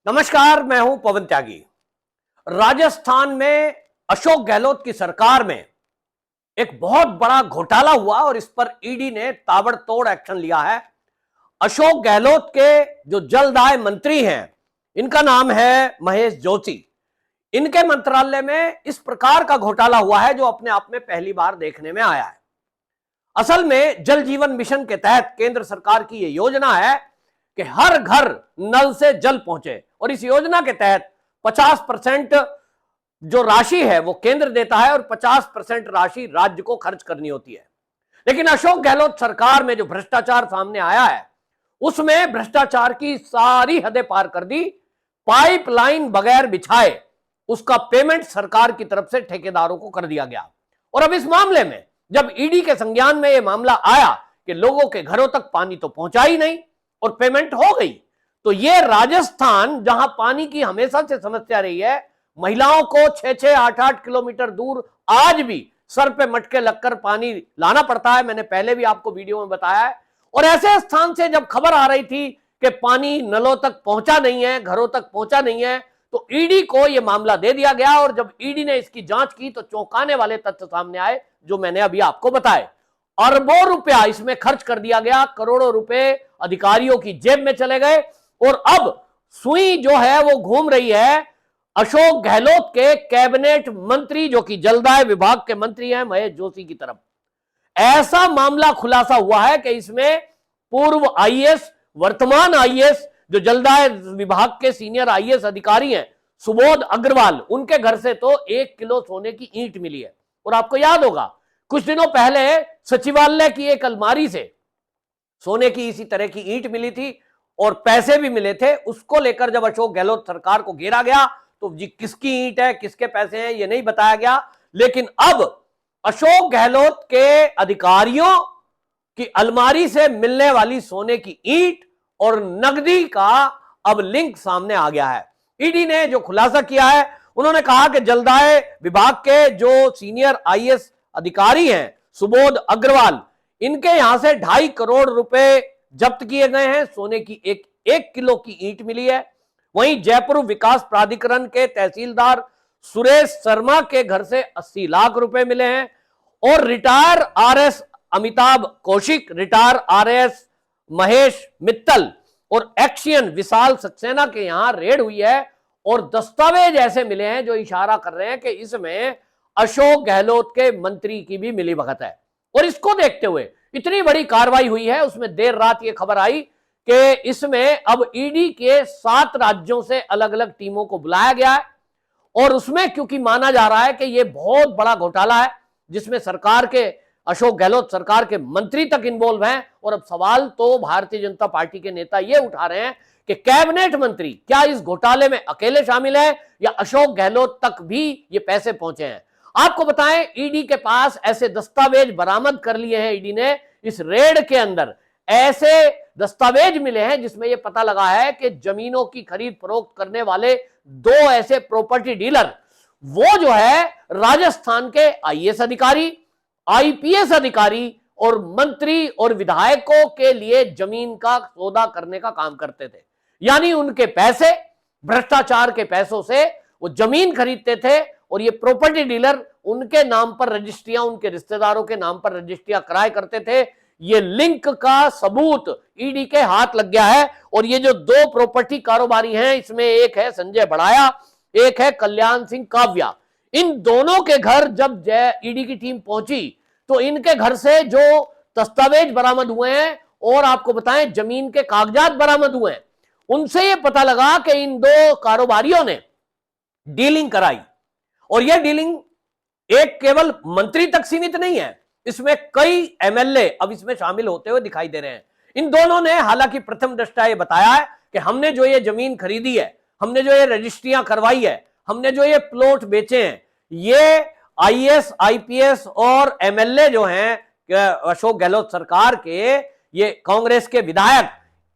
नमस्कार, मैं हूं पवन त्यागी। राजस्थान में अशोक गहलोत की सरकार में एक बहुत बड़ा घोटाला हुआ और इस पर ईडी ने ताबड़तोड़ एक्शन लिया है। अशोक गहलोत के जो जलदाय मंत्री हैं, इनका नाम है महेश जोशी। इनके मंत्रालय में इस प्रकार का घोटाला हुआ है जो अपने आप में पहली बार देखने में आया है। असल में जल जीवन मिशन के तहत केंद्र सरकार की यह योजना है कि हर घर नल से जल पहुंचे और इस योजना के तहत 50% जो राशि है वो केंद्र देता है और 50% राशि राज्य को खर्च करनी होती है। लेकिन अशोक गहलोत सरकार में जो भ्रष्टाचार सामने आया है उसमें भ्रष्टाचार की सारी हदें पार कर दी। पाइपलाइन बगैर बिछाए उसका पेमेंट सरकार की तरफ से ठेकेदारों को कर दिया गया। और अब इस मामले में जब ईडी के संज्ञान में यह मामला आया कि लोगों के घरों तक पानी तो पहुंचा ही नहीं और पेमेंट हो गई, तो यह राजस्थान जहां पानी की हमेशा से समस्या रही है, महिलाओं को 6-6, 8-8 किलोमीटर दूर आज भी सर पे मटके लगकर पानी लाना पड़ता है। मैंने पहले भी आपको वीडियो में बताया है। और ऐसे स्थान से जब खबर आ रही थी कि पानी नलों तक पहुंचा नहीं है, घरों तक पहुंचा नहीं है, तो ईडी को यह मामला दे दिया गया। और जब ईडी ने इसकी जांच की तो चौंकाने वाले तथ्य सामने आए जो मैंने अभी आपको बताए। अरबों रुपया इसमें खर्च कर दिया गया, करोड़ों रुपए अधिकारियों की जेब में चले गए और अब सुई जो है वो घूम रही है अशोक गहलोत के कैबिनेट मंत्री जो कि जलदाय विभाग के मंत्री हैं महेश जोशी की तरफ। ऐसा मामला खुलासा हुआ है कि इसमें पूर्व आईएएस, वर्तमान आईएएस जो जलदाय विभाग के सीनियर आईएएस अधिकारी हैं सुबोध अग्रवाल, उनके घर से तो 1 किलो सोने की ईंट मिली है। और आपको याद होगा कुछ दिनों पहले सचिवालय की एक अलमारी से सोने की इसी तरह की ईंट मिली थी और पैसे भी मिले थे। उसको लेकर जब अशोक गहलोत सरकार को घेरा गया तो जी किसकी ईंट है, किसके पैसे हैं, ये नहीं बताया गया। लेकिन अब अशोक गहलोत के अधिकारियों की अलमारी से मिलने वाली सोने की ईंट और नकदी का अब लिंक सामने आ गया है। ईडी ने जो खुलासा किया है, उन्होंने कहा कि जलदाय विभाग के जो सीनियर आईएएस अधिकारी हैं सुबोध अग्रवाल, इनके यहां से 2.5 करोड़ रुपए जब्त किए गए हैं। सोने की एक किलो की ईंट मिली है। वहीं जयपुर विकास प्राधिकरण के तहसीलदार सुरेश शर्मा के घर से 80 लाख रुपए मिले हैं। और retire RS Amitabh Kaushik, retire RS Mahesh Mittal और एक्शियन विशाल सक्सेना के यहां रेड हुई है और दस्तावेज ऐसे मिले हैं जो इशारा कर रहे हैं कि इसमें अशोक गहलोत के मंत्री की भी मिलीभगत है। और इसको देखते हुए इतनी बड़ी कार्रवाई हुई है, उसमें देर रात ये खबर आई कि इसमें अब ईडी के 7 राज्यों से अलग अलग टीमों को बुलाया गया है। और उसमें क्योंकि माना जा रहा है कि यह बहुत बड़ा घोटाला है जिसमें सरकार के, अशोक गहलोत सरकार के मंत्री तक इन्वॉल्व हैं। और अब सवाल तो भारतीय जनता पार्टी के नेता ये उठा रहे हैं कि कैबिनेट मंत्री क्या इस घोटाले में अकेले शामिल है या अशोक गहलोत तक भी ये पैसे पहुंचे हैं। आपको बताएं, ईडी के पास ऐसे दस्तावेज बरामद कर लिए हैं। ईडी ने इस रेड के अंदर ऐसे दस्तावेज मिले हैं जिसमें यह पता लगा है कि जमीनों की खरीद फरोख्त करने वाले 2 ऐसे प्रॉपर्टी डीलर, वो जो है राजस्थान के आईएएस अधिकारी, आईपीएस अधिकारी और मंत्री और विधायकों के लिए जमीन का सौदा करने का काम करते थे। यानी उनके पैसे, भ्रष्टाचार के पैसों से वो जमीन खरीदते थे और ये प्रॉपर्टी डीलर उनके नाम पर रजिस्ट्रियां, उनके रिश्तेदारों के नाम पर रजिस्ट्रियां कराया करते थे। ये लिंक का सबूत ईडी के हाथ लग गया है। और ये जो 2 प्रॉपर्टी कारोबारी हैं, इसमें एक है संजय बड़ाया, एक है कल्याण सिंह काव्या। इन दोनों के घर जब ईडी की टीम पहुंची तो इनके घर से जो दस्तावेज बरामद हुए हैं और आपको बताएं जमीन के कागजात बरामद हुए हैं, उनसे यह पता लगा कि इन 2 कारोबारियों ने डीलिंग कराई। और यह डीलिंग एक केवल मंत्री तक सीमित नहीं है, इसमें कई एमएलए अब इसमें शामिल होते हुए दिखाई दे रहे हैं। इन दोनों ने हालांकि प्रथम दृष्टया यह बताया है कि हमने जो ये जमीन खरीदी है, हमने जो ये रजिस्ट्रियां करवाई है, हमने जो ये प्लॉट बेचे हैं, ये आईएएस, आईपीएस और एमएलए जो हैं अशोक गहलोत सरकार के, ये कांग्रेस के विधायक,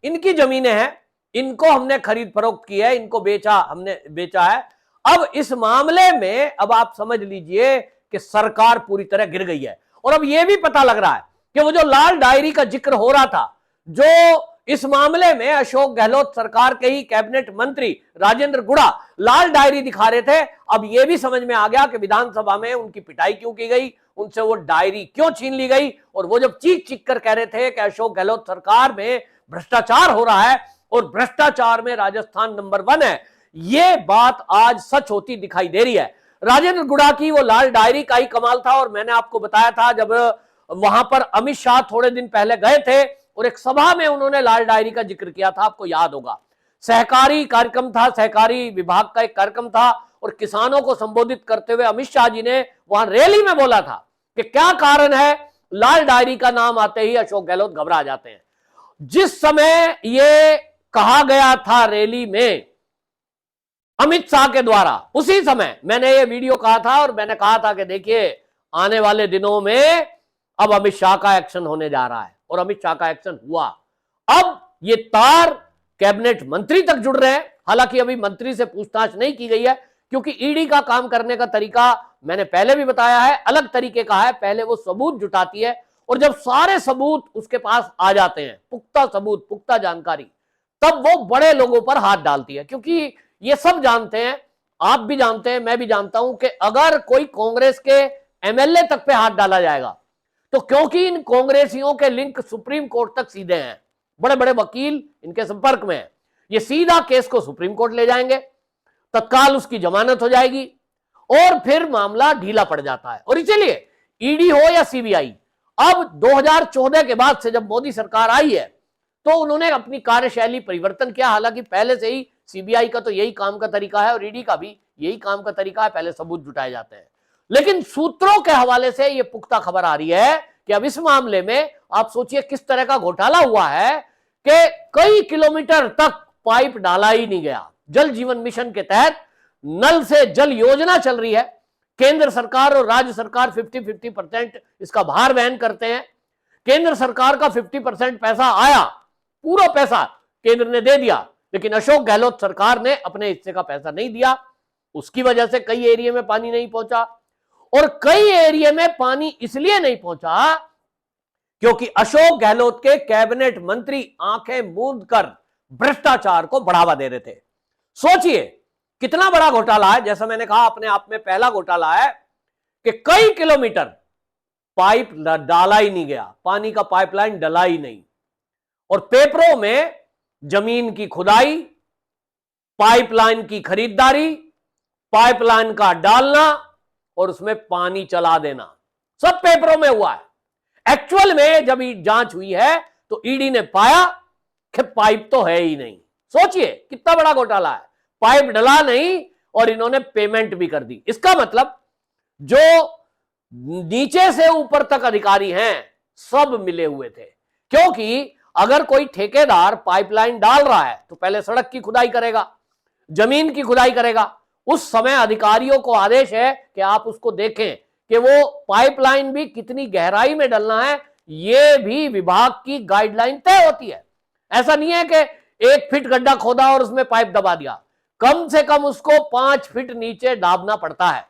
इनकी जमीनें हैं, इनको हमने खरीद फरोख्त की है, इनको हमने बेचा है। अब इस मामले में अब आप समझ लीजिए कि सरकार पूरी तरह गिर गई है। और अब यह भी पता लग रहा है कि वो जो लाल डायरी का जिक्र हो रहा था, जो इस मामले में अशोक गहलोत सरकार के ही कैबिनेट मंत्री राजेंद्र गुड़ा लाल डायरी दिखा रहे थे। अब यह भी समझ में आ गया कि विधानसभा में उनकी पिटाई क्यों की गई, उनसे वो डायरी क्यों छीन ली गई। और वो जब चीख चीख कर कह रहे थे कि अशोक गहलोत सरकार में भ्रष्टाचार हो रहा है और भ्रष्टाचार में राजस्थान नंबर 1 है, ये बात आज सच होती दिखाई दे रही है। राजेंद्र गुड़ा की वो लाल डायरी का ही कमाल था। और मैंने आपको बताया था जब वहां पर अमित शाह थोड़े दिन पहले गए थे और एक सभा में उन्होंने लाल डायरी का जिक्र किया था, आपको याद होगा। सहकारी कार्यक्रम था, सहकारी विभाग का एक कार्यक्रम था और किसानों को संबोधित करते हुए अमित शाह जी ने वहां रैली में बोला था कि क्या कारण है लाल डायरी का नाम आते ही अशोक गहलोत घबरा जाते हैं। जिस समय यह कहा गया था रैली में अमित शाह के द्वारा, उसी समय मैंने ये वीडियो कहा था और मैंने कहा था कि देखिए आने वाले दिनों में अब अमित शाह का एक्शन होने जा रहा है। और अमित शाह का एक्शन हुआ। अब ये तार कैबिनेट मंत्री तक जुड़ रहे हैं। हालांकि अभी मंत्री से पूछताछ नहीं की गई है क्योंकि ईडी का काम करने का तरीका मैंने पहले भी बताया है, अलग तरीके का है। पहले वो सबूत जुटाती है और जब सारे सबूत उसके पास आ जाते हैं, पुख्ता सबूत, पुख्ता जानकारी, तब वो बड़े लोगों पर हाथ डालती है। क्योंकि ये सब जानते हैं, आप भी जानते हैं, मैं भी जानता हूं कि अगर कोई कांग्रेस के एमएलए तक पे हाथ डाला जाएगा तो क्योंकि इन कांग्रेसियों के लिंक सुप्रीम कोर्ट तक सीधे हैं, बड़े बड़े वकील इनके संपर्क में हैं, ये सीधा केस को सुप्रीम कोर्ट ले जाएंगे, तत्काल उसकी जमानत हो जाएगी और फिर मामला ढीला पड़ जाता है। और इसलिए ईडी हो या सीबीआई, अब 2014 के बाद से जब मोदी सरकार आई है तो उन्होंने अपनी कार्यशैली परिवर्तन किया। हालांकि पहले से ही सीबीआई का तो यही काम का तरीका है और ईडी का भी यही काम का तरीका है, पहले सबूत जुटाए जाते हैं। लेकिन सूत्रों के हवाले से यह पुख्ता खबर आ रही है कि अब इस मामले में आप सोचिए किस तरह का घोटाला हुआ है कि कई किलोमीटर तक पाइप डाला ही नहीं गया। जल जीवन मिशन के तहत नल से जल योजना चल रही है। केंद्र सरकार और राज्य सरकार 50-50% इसका भार वहन करते हैं। केंद्र सरकार का 50% पैसा आया, पूरा पैसा केंद्र ने दे दिया, लेकिन अशोक गहलोत सरकार ने अपने हिस्से का पैसा नहीं दिया। उसकी वजह से कई एरिया में पानी नहीं पहुंचा और कई एरिया में पानी इसलिए नहीं पहुंचा क्योंकि अशोक गहलोत के कैबिनेट मंत्री आंखें मूंद कर भ्रष्टाचार को बढ़ावा दे रहे थे। सोचिए कितना बड़ा घोटाला है। जैसा मैंने कहा, अपने आप में पहला घोटाला है कि कई किलोमीटर पाइप डाला ही नहीं गया, पानी का पाइपलाइन डला ही नहीं, और पेपरों में जमीन की खुदाई, पाइपलाइन की खरीदारी, पाइपलाइन का डालना और उसमें पानी चला देना, सब पेपरों में हुआ है। एक्चुअल में जब जांच हुई है तो ईडी ने पाया कि पाइप तो है ही नहीं। सोचिए कितना बड़ा घोटाला है, पाइप डला नहीं और इन्होंने पेमेंट भी कर दी। इसका मतलब जो नीचे से ऊपर तक अधिकारी हैं सब मिले हुए थे। क्योंकि अगर कोई ठेकेदार पाइपलाइन डाल रहा है तो पहले सड़क की खुदाई करेगा, जमीन की खुदाई करेगा। उस समय अधिकारियों को आदेश है कि आप उसको देखें कि वो पाइपलाइन भी कितनी गहराई में डलना है, ये भी विभाग की गाइडलाइन तय होती है। ऐसा नहीं है कि 1 फीट गड्ढा खोदा और उसमें पाइप दबा दिया, कम से कम उसको 5 फीट नीचे दाबना पड़ता है।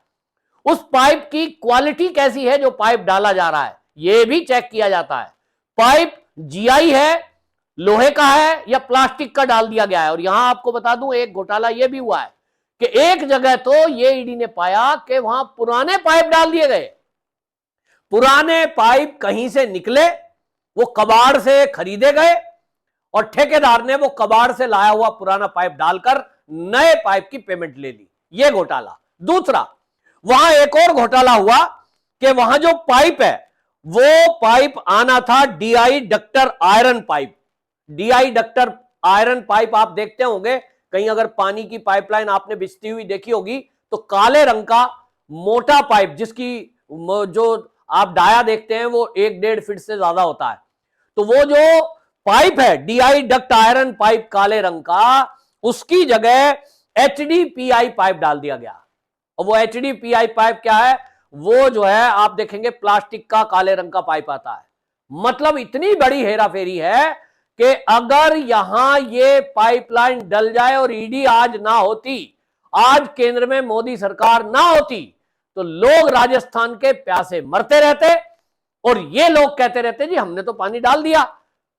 उस पाइप की क्वालिटी कैसी है जो पाइप डाला जा रहा है, यह भी चेक किया जाता है। पाइप जीआई है, लोहे का है या प्लास्टिक का डाल दिया गया है। और यहां आपको बता दूं एक घोटाला यह भी हुआ है कि एक जगह तो ये ईडी ने पाया कि वहां पुराने पाइप डाल दिए गए। पुराने पाइप कहीं से निकले, वो कबाड़ से खरीदे गए और ठेकेदार ने वो कबाड़ से लाया हुआ पुराना पाइप डालकर नए पाइप की पेमेंट ले ली। ये घोटाला। दूसरा, वहां एक और घोटाला हुआ कि वहां जो पाइप है वो पाइप आना था DI doctor iron pipe. DI doctor iron pipe आप देखते होंगे कहीं, अगर पानी की पाइपलाइन आपने बिछती हुई देखी होगी तो काले रंग का मोटा पाइप जिसकी जो आप डाया देखते हैं वो 1-1.5 फीट से ज्यादा होता है। तो वो जो पाइप है डीआई डक्ट आयरन पाइप काले रंग का, उसकी जगह एचडीपीआई पाइप डाल दिया गया। और वो एचडीपीआई पाइप क्या है, वो जो है आप देखेंगे प्लास्टिक का काले रंग का पाइप आता है। मतलब इतनी बड़ी हेराफेरी है कि अगर यहां ये पाइपलाइन डल जाए और ईडी आज ना होती, आज केंद्र में मोदी सरकार ना होती, तो लोग राजस्थान के प्यासे मरते रहते और ये लोग कहते रहते जी हमने तो पानी डाल दिया,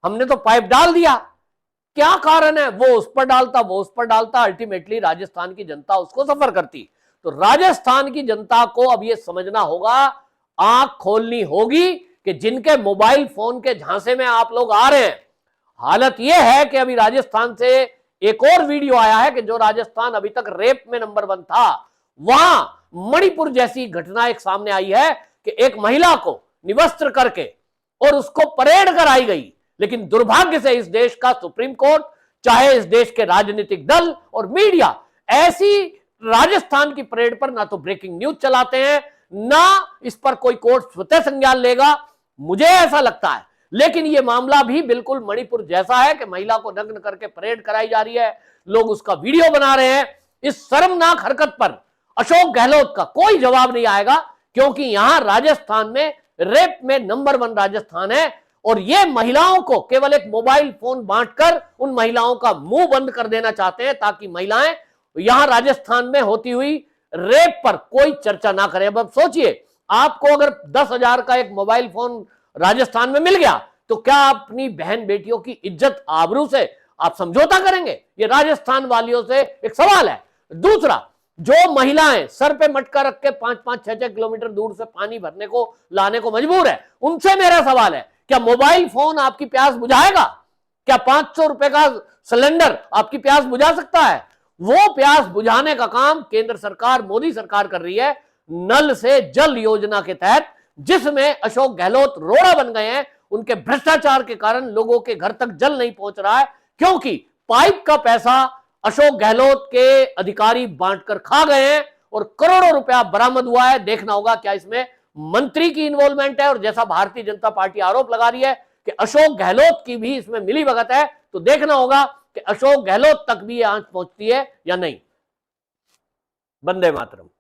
हमने तो पाइप डाल दिया। क्या कारण है, वो उस पर डालता, अल्टीमेटली राजस्थान की जनता उसको सफर करती। तो राजस्थान की जनता को अब यह समझना होगा, आंख खोलनी होगी कि जिनके मोबाइल फोन के झांसे में आप लोग आ रहे हैं, हालत यह है कि अभी राजस्थान से एक और वीडियो आया है कि जो राजस्थान अभी तक रेप में नंबर 1 था, वहां मणिपुर जैसी घटना एक सामने आई है कि एक महिला को निवस्त्र करके और उसको परेड कराई गई। लेकिन दुर्भाग्य से इस देश का सुप्रीम कोर्ट, चाहे इस देश के राजनीतिक दल और मीडिया, ऐसी राजस्थान की परेड पर ना तो ब्रेकिंग न्यूज चलाते हैं, ना इस पर कोई कोर्ट स्वतः संज्ञान लेगा, मुझे ऐसा लगता है। लेकिन यह मामला भी बिल्कुल मणिपुर जैसा है कि महिला को नग्न करके परेड कराई जा रही है, लोग उसका वीडियो बना रहे हैं। इस शर्मनाक हरकत पर अशोक गहलोत का कोई जवाब नहीं आएगा, क्योंकि यहां राजस्थान में रेप में नंबर 1 राजस्थान है। और ये महिलाओं को केवल एक मोबाइल फोन बांटकर उन महिलाओं का मुंह बंद कर देना चाहते हैं, ताकि महिलाएं यहां राजस्थान में होती हुई रेप पर कोई चर्चा ना करें। अब सोचिए, आपको अगर 10,000 का एक मोबाइल फोन राजस्थान में मिल गया, तो क्या आप अपनी बहन बेटियों की इज्जत आबरू से आप समझौता करेंगे? ये राजस्थान वालियों से एक सवाल है। दूसरा, जो महिलाएं सर पे मटका रख के 5-5, 6-6 किलोमीटर दूर से पानी भरने को लाने को मजबूर है, उनसे मेरा सवाल है, क्या मोबाइल फोन आपकी प्यास बुझाएगा? क्या 500 रुपए का सिलेंडर आपकी प्यास बुझा सकता है? वो प्यास बुझाने का काम केंद्र सरकार, मोदी सरकार कर रही है नल से जल योजना के तहत, जिसमें अशोक गहलोत रोड़ा बन गए हैं। उनके भ्रष्टाचार के कारण लोगों के घर तक जल नहीं पहुंच रहा है, क्योंकि पाइप का पैसा अशोक गहलोत के अधिकारी बांटकर खा गए हैं और करोड़ों रुपया बरामद हुआ है। देखना होगा क्या इसमें मंत्री की इन्वॉल्वमेंट है, और जैसा भारतीय जनता पार्टी आरोप लगा रही है कि अशोक गहलोत की भी इसमें मिलीभगत है, तो देखना होगा कि अशोक गहलोत तक भी ये आंच पहुंचती है या नहीं। वंदे मातरम।